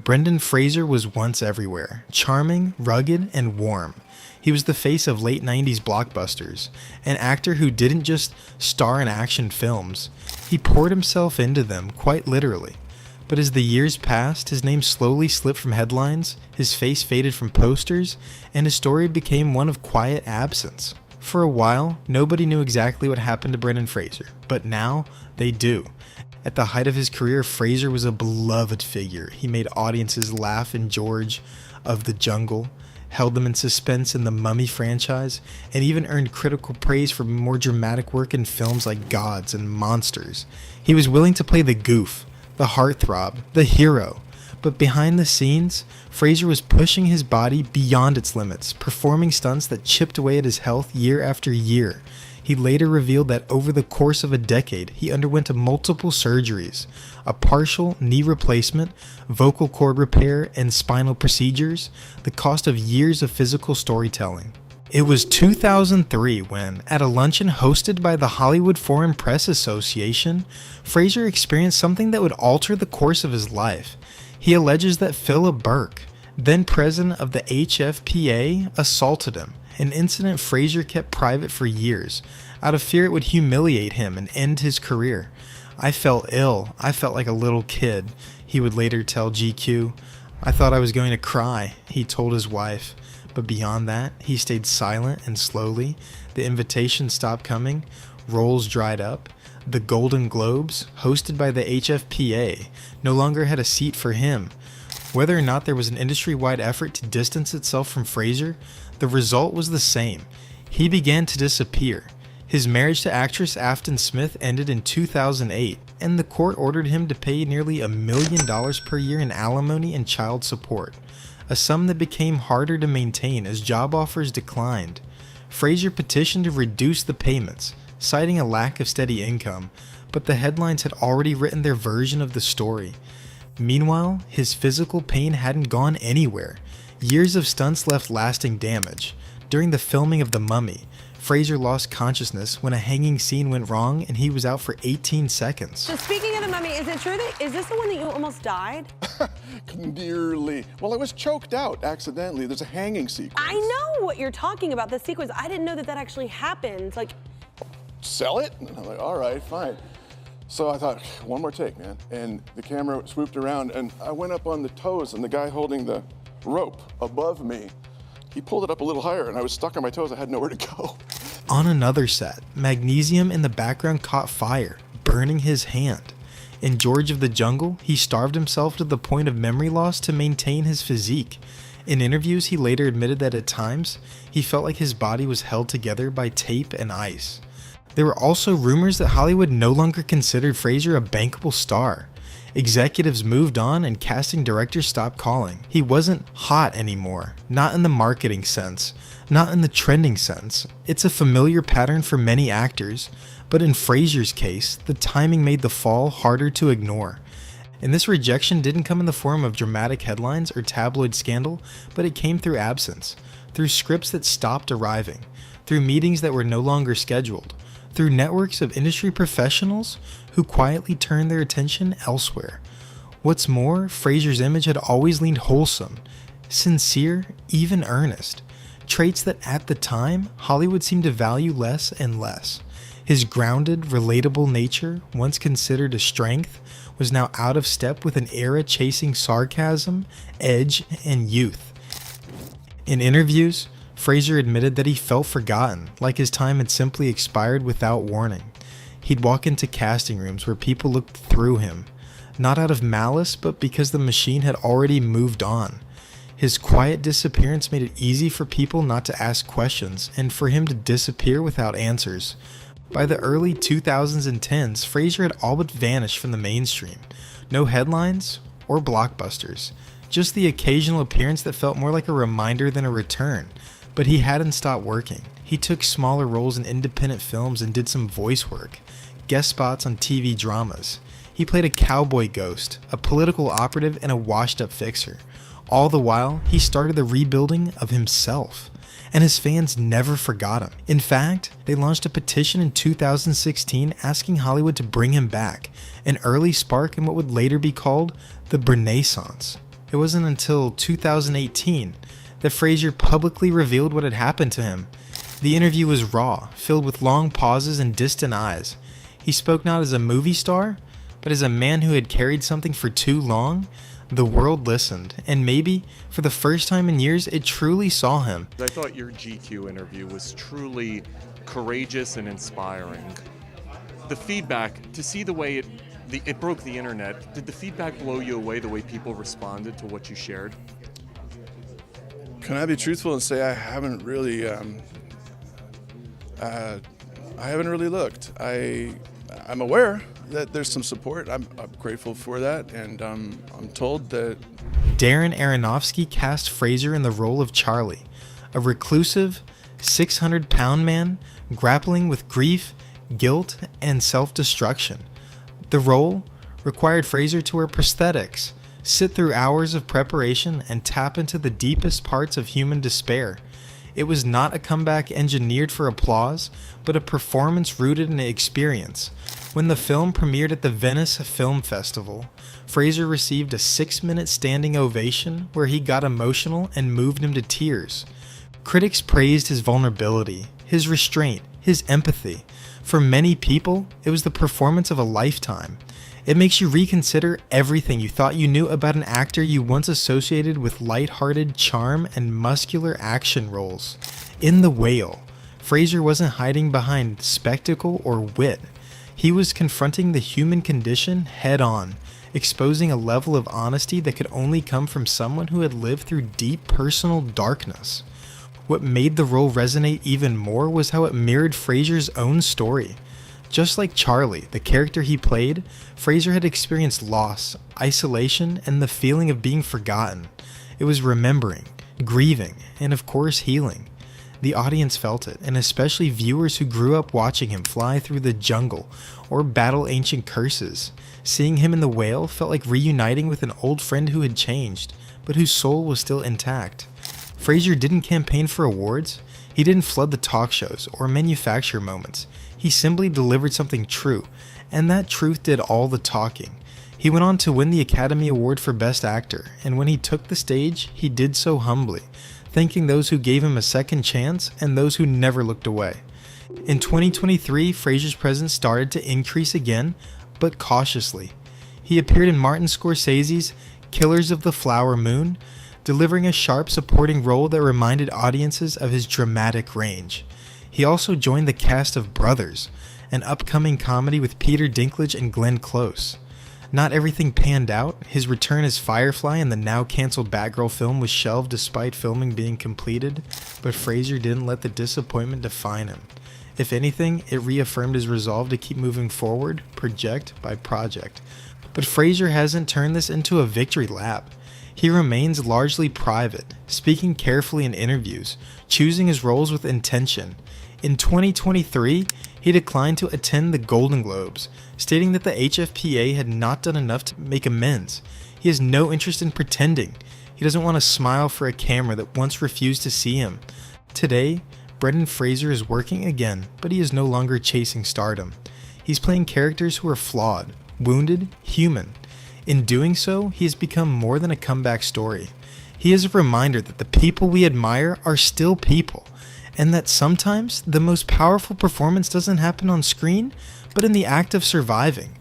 Brendan Fraser was once everywhere, charming, rugged, and warm. He was the face of late 90s blockbusters, an actor who didn't just star in action films, he poured himself into them, quite literally. But as the years passed, his name slowly slipped from headlines, his face faded from posters, and his story became one of quiet absence. For a while, nobody knew exactly what happened to Brendan Fraser, but now they do. At the height of his career, Fraser was a beloved figure. He made audiences laugh in George of the Jungle, held them in suspense in the Mummy franchise, and even earned critical praise for more dramatic work in films like Gods and Monsters. He was willing to play the goof, the heartthrob, the hero. But behind the scenes, Fraser was pushing his body beyond its limits, performing stunts that chipped away at his health year after year. He later revealed that over the course of a decade, he underwent multiple surgeries, a partial knee replacement, vocal cord repair, and spinal procedures, the cost of years of physical storytelling. It was 2003 when, at a luncheon hosted by the Hollywood Foreign Press Association, Fraser experienced something that would alter the course of his life. He alleges that Philip Burke, then president of the HFPA, assaulted him, an incident Fraser kept private for years, out of fear it would humiliate him and end his career. "I felt ill. I felt like a little kid," he would later tell GQ. "I thought I was going to cry," he told his wife. But beyond that, he stayed silent, and slowly, the invitations stopped coming, roles dried up. The Golden Globes, hosted by the HFPA, no longer had a seat for him. Whether or not there was an industry-wide effort to distance itself from Fraser, the result was the same. He began to disappear. His marriage to actress Afton Smith ended in 2008, and the court ordered him to pay nearly $1 million per year in alimony and child support, a sum that became harder to maintain as job offers declined. Fraser petitioned to reduce the payments, citing a lack of steady income, but the headlines had already written their version of the story. Meanwhile, his physical pain hadn't gone anywhere. Years of stunts left lasting damage. During the filming of The Mummy, Fraser lost consciousness when a hanging scene went wrong and he was out for 18 seconds. So speaking of The Mummy, is it true that, is this the one that you almost died? Nearly. Well, I was choked out accidentally. There's a hanging sequence. I know what you're talking about, the sequence. I didn't know that that actually happened. Like, sell it? And I'm like, all right, fine. So I thought, one more take, man. And the camera swooped around and I went up on the toes and the guy holding the rope above me, he pulled it up a little higher and I was stuck on my toes. I had nowhere to go. On another set, magnesium in the background caught fire, burning his hand. In George of the Jungle, he starved himself to the point of memory loss to maintain his physique. In interviews, he later admitted that at times, he felt like his body was held together by tape and ice. There were also rumors that Hollywood no longer considered Fraser a bankable star. Executives moved on and casting directors stopped calling. He wasn't hot anymore, not in the marketing sense, not in the trending sense. It's a familiar pattern for many actors, but in Fraser's case, the timing made the fall harder to ignore. And this rejection didn't come in the form of dramatic headlines or tabloid scandal, but it came through absence, through scripts that stopped arriving, through meetings that were no longer scheduled, through networks of industry professionals who quietly turned their attention elsewhere. What's more, Fraser's image had always leaned wholesome, sincere, even earnest, traits that at the time Hollywood seemed to value less and less. His grounded, relatable nature, once considered a strength, was now out of step with an era chasing sarcasm, edge, and youth. In interviews, Fraser admitted that he felt forgotten, like his time had simply expired without warning. He'd walk into casting rooms where people looked through him, not out of malice, but because the machine had already moved on. His quiet disappearance made it easy for people not to ask questions, and for him to disappear without answers. By the early 2000s and 10s, Fraser had all but vanished from the mainstream. No headlines or blockbusters, just the occasional appearance that felt more like a reminder than a return. But he hadn't stopped working. He took smaller roles in independent films and did some voice work, guest spots on TV dramas. He played a cowboy ghost, a political operative, and a washed-up fixer. All the while, he started the rebuilding of himself. And his fans never forgot him. In fact, they launched a petition in 2016 asking Hollywood to bring him back, an early spark in what would later be called the Renaissance. It wasn't until 2018 that Fraser publicly revealed what had happened to him. The interview was raw, filled with long pauses and distant eyes. He spoke not as a movie star, but as a man who had carried something for too long. The world listened, and maybe, for the first time in years, it truly saw him. I thought your GQ interview was truly courageous and inspiring. The feedback, to see the way it broke the internet, did the feedback blow you away, the way people responded to what you shared? Can I be truthful and say I haven't really looked. I'm aware that there's some support. I'm grateful for that, and I'm told that Darren Aronofsky cast Fraser in the role of Charlie, a reclusive, 600-pound man grappling with grief, guilt, and self-destruction. The role required Fraser to wear prosthetics, sit through hours of preparation, and tap into the deepest parts of human despair. It was not a comeback engineered for applause, but a performance rooted in experience. When the film premiered at the Venice Film Festival, Fraser received a 6-minute standing ovation where he got emotional and moved him to tears. Critics praised his vulnerability, his restraint, his empathy. For many people, it was the performance of a lifetime. It makes you reconsider everything you thought you knew about an actor you once associated with light-hearted charm and muscular action roles. In The Whale, Fraser wasn't hiding behind spectacle or wit. He was confronting the human condition head-on, exposing a level of honesty that could only come from someone who had lived through deep personal darkness. What made the role resonate even more was how it mirrored Fraser's own story. Just like Charlie, the character he played, Fraser had experienced loss, isolation, and the feeling of being forgotten. It was remembering, grieving, and of course healing. The audience felt it, and especially viewers who grew up watching him fly through the jungle or battle ancient curses. Seeing him in The Whale felt like reuniting with an old friend who had changed, but whose soul was still intact. Fraser didn't campaign for awards. He didn't flood the talk shows or manufacture moments. He simply delivered something true, and that truth did all the talking. He went on to win the Academy Award for Best Actor, and when he took the stage, he did so humbly, thanking those who gave him a second chance and those who never looked away. In 2023, Fraser's presence started to increase again, but cautiously. He appeared in Martin Scorsese's Killers of the Flower Moon, delivering a sharp supporting role that reminded audiences of his dramatic range. He also joined the cast of Brothers, an upcoming comedy with Peter Dinklage and Glenn Close. Not everything panned out. His return as Firefly in the now-canceled Batgirl film was shelved despite filming being completed, but Fraser didn't let the disappointment define him. If anything, it reaffirmed his resolve to keep moving forward, project by project. But Fraser hasn't turned this into a victory lap. He remains largely private, speaking carefully in interviews, choosing his roles with intention. In 2023, he declined to attend the Golden Globes, stating that the HFPA had not done enough to make amends. He has no interest in pretending. He doesn't want to smile for a camera that once refused to see him. Today, Brendan Fraser is working again, but he is no longer chasing stardom. He's playing characters who are flawed, wounded, human. In doing so, he has become more than a comeback story. He is a reminder that the people we admire are still people, and that sometimes the most powerful performance doesn't happen on screen, but in the act of surviving.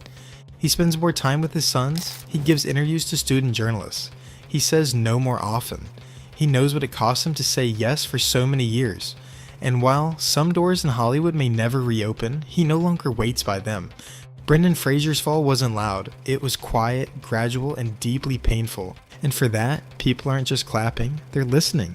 He spends more time with his sons. He gives interviews to student journalists. He says no more often. He knows what it costs him to say yes for so many years. And while some doors in Hollywood may never reopen, he no longer waits by them. Brendan Fraser's fall wasn't loud. It was quiet, gradual, and deeply painful. And for that, people aren't just clapping, they're listening.